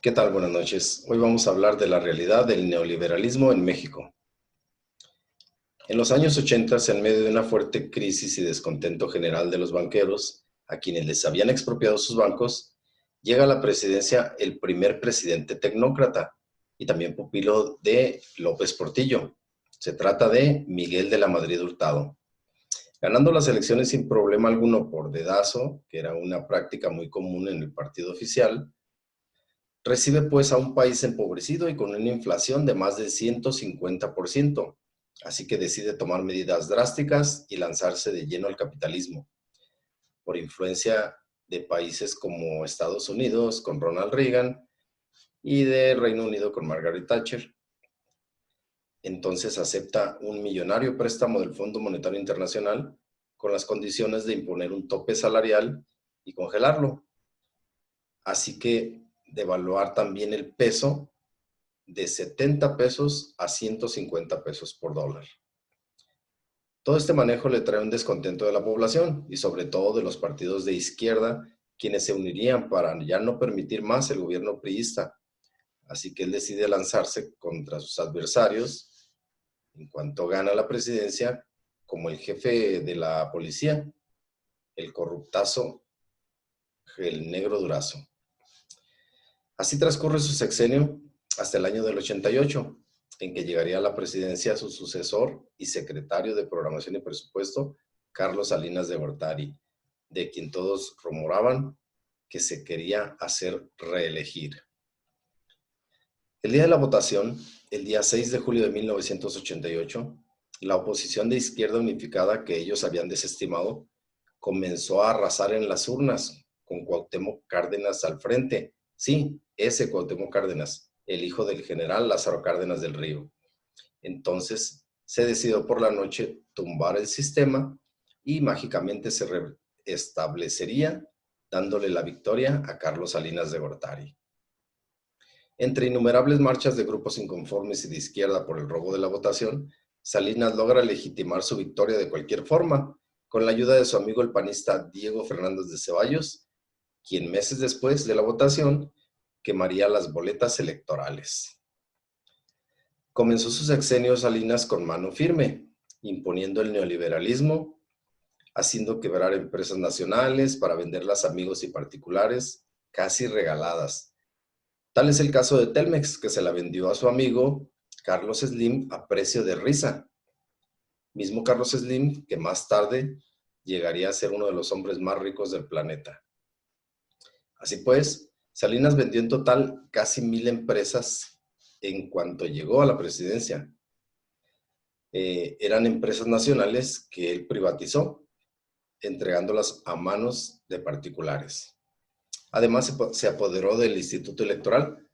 ¿Qué tal? Buenas noches. Hoy vamos a hablar de la realidad del neoliberalismo en México. En los años 80, en medio de una fuerte crisis y descontento general de los banqueros, a quienes les habían expropiado sus bancos, llega a la presidencia el primer presidente tecnócrata y también pupilo de López Portillo. Se trata de Miguel de la Madrid Hurtado. Ganando las elecciones sin problema alguno por dedazo, que era una práctica muy común en el partido oficial, recibe pues a un país empobrecido y con una inflación de más del 150%, así que decide tomar medidas drásticas y lanzarse de lleno al capitalismo, por influencia de países como Estados Unidos con Ronald Reagan y de Reino Unido con Margaret Thatcher. Entonces acepta un millonario préstamo del Fondo Monetario Internacional con las condiciones de imponer un tope salarial y congelarlo, así que devaluar también el peso de 70 pesos a 150 pesos por dólar. Todo este manejo le trae un descontento de la población y sobre todo de los partidos de izquierda, quienes se unirían para ya no permitir más el gobierno priista. Así que él decide lanzarse contra sus adversarios en cuanto gana la presidencia, como el jefe de la policía, el corruptazo, el Negro Durazo. Así transcurre su sexenio hasta el año del 88, en que llegaría a la presidencia su sucesor y secretario de Programación y Presupuesto, Carlos Salinas de Gortari, de quien todos rumoraban que se quería hacer reelegir. El día de la votación, el día 6 de julio de 1988, la oposición de izquierda unificada que ellos habían desestimado comenzó a arrasar en las urnas, con Cuauhtémoc Cárdenas al frente. Sí, ese Cuauhtémoc Cárdenas, el hijo del general Lázaro Cárdenas del Río. Entonces se decidió por la noche tumbar el sistema y mágicamente se restablecería dándole la victoria a Carlos Salinas de Gortari. Entre innumerables marchas de grupos inconformes y de izquierda por el robo de la votación, Salinas logra legitimar su victoria de cualquier forma, con la ayuda de su amigo el panista Diego Fernández de Ceballos, quien meses después de la votación quemaría las boletas electorales. Comenzó su sexenio Salinas con mano firme, imponiendo el neoliberalismo, haciendo quebrar empresas nacionales para venderlas a amigos y particulares, casi regaladas. Tal es el caso de Telmex, que se la vendió a su amigo Carlos Slim a precio de risa. Mismo Carlos Slim que más tarde llegaría a ser uno de los hombres más ricos del planeta. Así pues, Salinas vendió en total casi 1,000 empresas en cuanto llegó a la presidencia. Eran empresas nacionales que él privatizó, entregándolas a manos de particulares. Además, se apoderó del Instituto Electoral,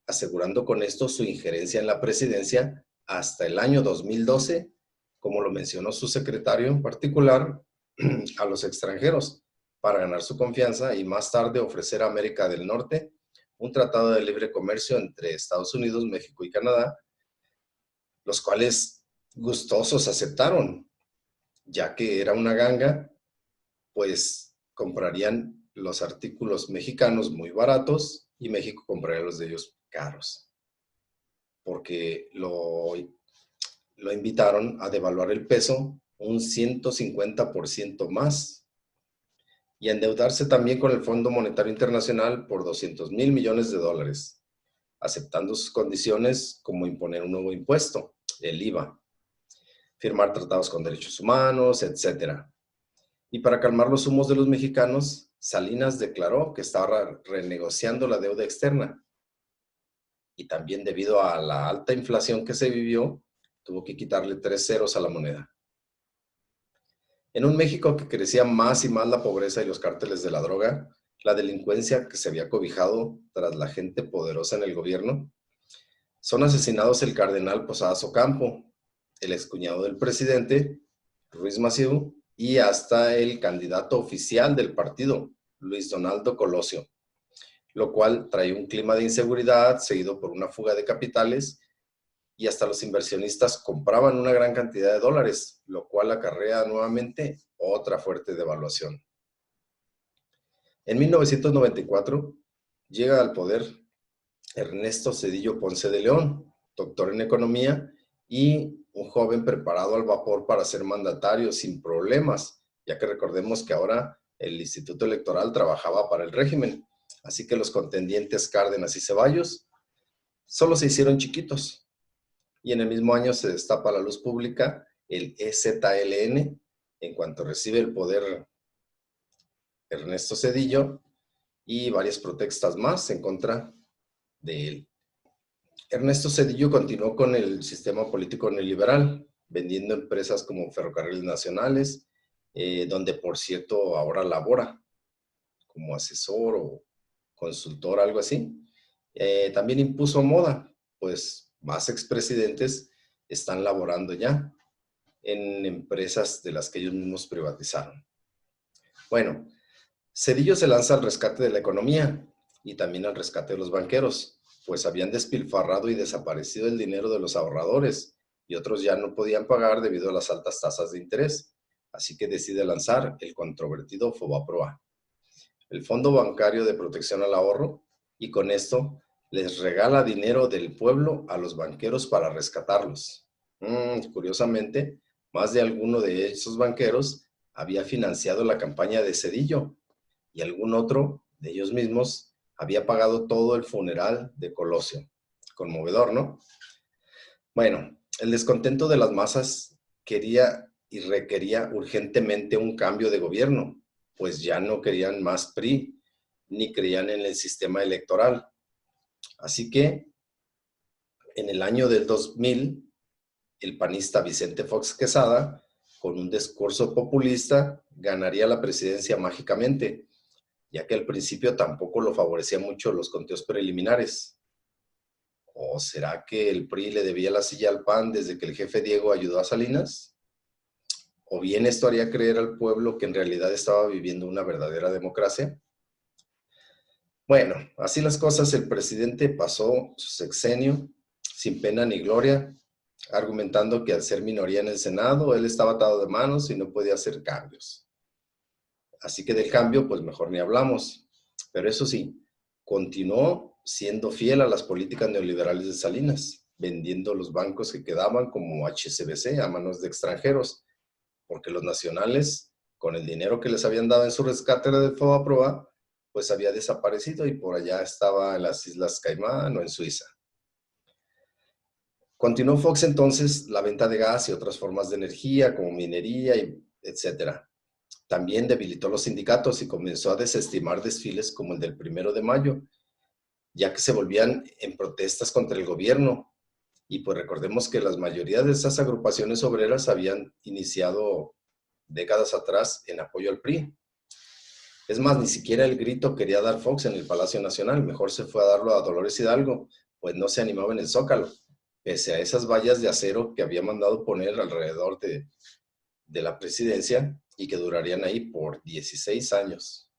asegurando con esto su injerencia en la presidencia hasta el año 2012, como lo mencionó su secretario en particular, a los extranjeros, para ganar su confianza y más tarde ofrecer a América del Norte un tratado de libre comercio entre Estados Unidos, México y Canadá, los cuales gustosos aceptaron, ya que era una ganga, pues comprarían los artículos mexicanos muy baratos y México compraría los de ellos caros, porque lo invitaron a devaluar el peso un 150% más y a endeudarse también con el Fondo Monetario Internacional por 200,000 millones de dólares, aceptando sus condiciones como imponer un nuevo impuesto, el IVA, firmar tratados con derechos humanos, etc. Y para calmar los humos de los mexicanos, Salinas declaró que estaba renegociando la deuda externa. Y también debido a la alta inflación que se vivió, tuvo que quitarle 3 ceros a la moneda. En un México que crecía más y más la pobreza y los cárteles de la droga, la delincuencia que se había cobijado tras la gente poderosa en el gobierno, son asesinados el cardenal Posadas Ocampo, el excuñado del presidente, Ruiz Massieu, y hasta el candidato oficial del partido, Luis Donaldo Colosio, lo cual trae un clima de inseguridad seguido por una fuga de capitales y hasta los inversionistas compraban una gran cantidad de dólares, lo cual acarrea nuevamente otra fuerte devaluación. En 1994 llega al poder Ernesto Zedillo Ponce de León, doctor en economía y un joven preparado al vapor para ser mandatario sin problemas, ya que recordemos que ahora el Instituto Electoral trabajaba para el régimen. Así que los contendientes Cárdenas y Ceballos solo se hicieron chiquitos. Y en el mismo año se destapa a la luz pública el EZLN, en cuanto recibe el poder Ernesto Zedillo y varias protestas más en contra de él. Ernesto Zedillo continuó con el sistema político neoliberal, vendiendo empresas como Ferrocarriles Nacionales, donde por cierto ahora labora como asesor o consultor, algo así. También impuso moda, pues más expresidentes están laborando ya en empresas de las que ellos mismos privatizaron. Bueno, Zedillo se lanza al rescate de la economía y también al rescate de los banqueros, pues habían despilfarrado y desaparecido el dinero de los ahorradores y otros ya no podían pagar debido a las altas tasas de interés. Así que decide lanzar el controvertido Fobaproa, el Fondo Bancario de Protección al Ahorro, y con esto les regala dinero del pueblo a los banqueros para rescatarlos. Curiosamente, más de alguno de esos banqueros había financiado la campaña de Zedillo y algún otro de ellos mismos había pagado todo el funeral de Colosio. Conmovedor, ¿no? Bueno, el descontento de las masas quería y requería urgentemente un cambio de gobierno, pues ya no querían más PRI, ni creían en el sistema electoral. Así que en el año del 2000, el panista Vicente Fox Quesada, con un discurso populista, ganaría la presidencia mágicamente, ya que al principio tampoco lo favorecía mucho los conteos preliminares. ¿O será que el PRI le debía la silla al PAN desde que el jefe Diego ayudó a Salinas? ¿O bien esto haría creer al pueblo que en realidad estaba viviendo una verdadera democracia? Bueno, así las cosas, el presidente pasó su sexenio sin pena ni gloria, argumentando que al ser minoría en el Senado, él estaba atado de manos y no podía hacer cambios. Así que del cambio, pues mejor ni hablamos. Pero eso sí, continuó siendo fiel a las políticas neoliberales de Salinas, vendiendo los bancos que quedaban como HSBC a manos de extranjeros, porque los nacionales, con el dinero que les habían dado en su rescate de Fobaproa, pues había desaparecido y por allá estaba en las Islas Caimán o en Suiza. Continuó Fox entonces la venta de gas y otras formas de energía como minería, etcétera. También debilitó los sindicatos y comenzó a desestimar desfiles como el del 1 de mayo, ya que se volvían en protestas contra el gobierno. Y pues recordemos que la mayoría de esas agrupaciones obreras habían iniciado décadas atrás en apoyo al PRI. Es más, ni siquiera el grito quería dar Fox en el Palacio Nacional, mejor se fue a darlo a Dolores Hidalgo, pues no se animaba en el Zócalo, pese a esas vallas de acero que había mandado poner alrededor de la presidencia y que durarían ahí por 16 años.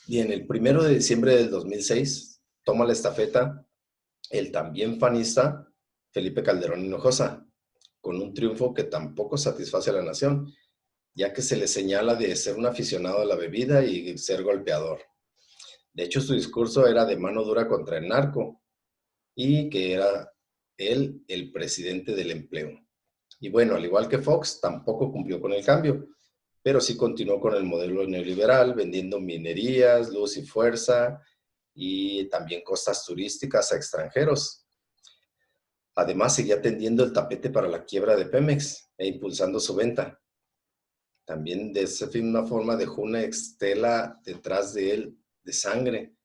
Y en el 1 de diciembre del 2006 toma la estafeta el también panista Felipe Calderón Hinojosa, con un triunfo que tampoco satisface a la nación, ya que se le señala de ser un aficionado a la bebida y ser golpeador. De hecho, su discurso era de mano dura contra el narco y que era él el presidente del empleo. Y bueno, al igual que Fox, tampoco cumplió con el cambio, pero sí continuó con el modelo neoliberal, vendiendo minerías, luz y fuerza, y también costas turísticas a extranjeros. Además, seguía tendiendo el tapete para la quiebra de Pemex e impulsando su venta. También de esa misma forma dejó una estela detrás de él de sangre,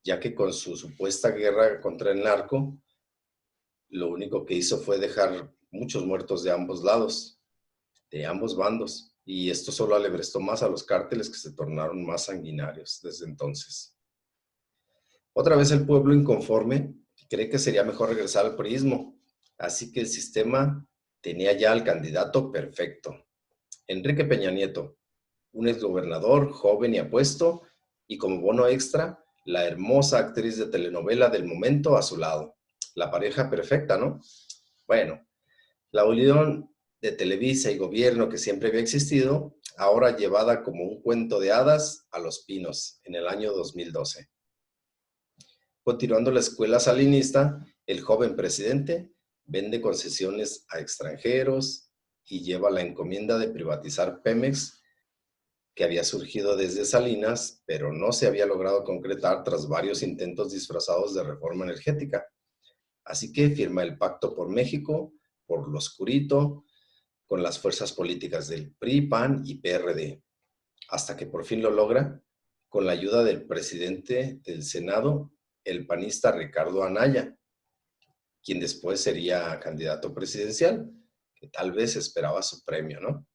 ya que con su supuesta guerra contra el narco, lo único que hizo fue dejar muchos muertos de ambos lados, de ambos bandos, y esto solo alebrestó más a los cárteles, que se tornaron más sanguinarios desde entonces. Otra vez el pueblo inconforme cree que sería mejor regresar al priismo, así que el sistema tenía ya al candidato perfecto, Enrique Peña Nieto, un exgobernador joven y apuesto, y como bono extra, la hermosa actriz de telenovela del momento a su lado. La pareja perfecta, ¿no? Bueno, la unión de Televisa y gobierno que siempre había existido, ahora llevada como un cuento de hadas a los pinos en el año 2012. Continuando la escuela salinista, el joven presidente vende concesiones a extranjeros y lleva la encomienda de privatizar Pemex, que había surgido desde Salinas, pero no se había logrado concretar tras varios intentos disfrazados de reforma energética. Así que firma el Pacto por México, por lo oscurito, con las fuerzas políticas del PRI, PAN y PRD, hasta que por fin lo logra con la ayuda del presidente del Senado, el panista Ricardo Anaya, quien después sería candidato presidencial, que tal vez esperaba su premio, ¿no?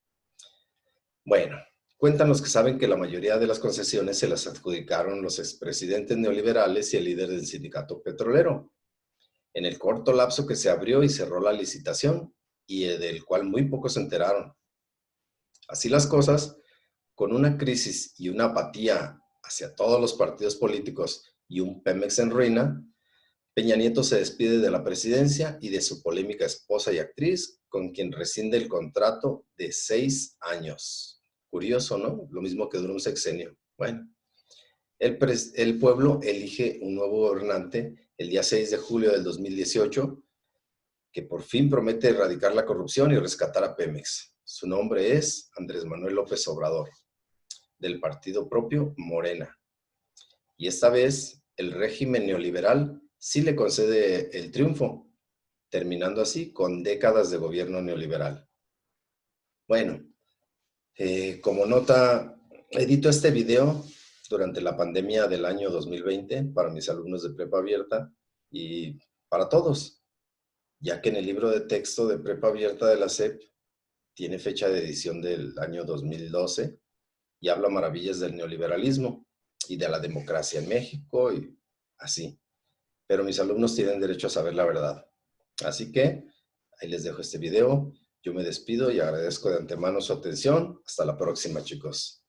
Bueno, cuentan los que saben que la mayoría de las concesiones se las adjudicaron los expresidentes neoliberales y el líder del sindicato petrolero, en el corto lapso que se abrió y cerró la licitación, y del cual muy pocos se enteraron. Así las cosas, con una crisis y una apatía hacia todos los partidos políticos y un Pemex en ruina, Peña Nieto se despide de la presidencia y de su polémica esposa y actriz, con quien rescinde el contrato de 6 años. Curioso, ¿no? Lo mismo que duró un sexenio. Bueno, el pueblo elige un nuevo gobernante el día 6 de julio del 2018, que por fin promete erradicar la corrupción y rescatar a Pemex. Su nombre es Andrés Manuel López Obrador, del partido propio Morena. Y esta vez el régimen neoliberal sí le concede el triunfo, terminando así con décadas de gobierno neoliberal. Bueno, como nota, edito este video durante la pandemia del año 2020 para mis alumnos de prepa abierta y para todos, ya que en el libro de texto de prepa abierta de la SEP tiene fecha de edición del año 2012 y habla maravillas del neoliberalismo y de la democracia en México y así. Pero mis alumnos tienen derecho a saber la verdad. Así que ahí les dejo este video. Yo me despido y agradezco de antemano su atención. Hasta la próxima, chicos.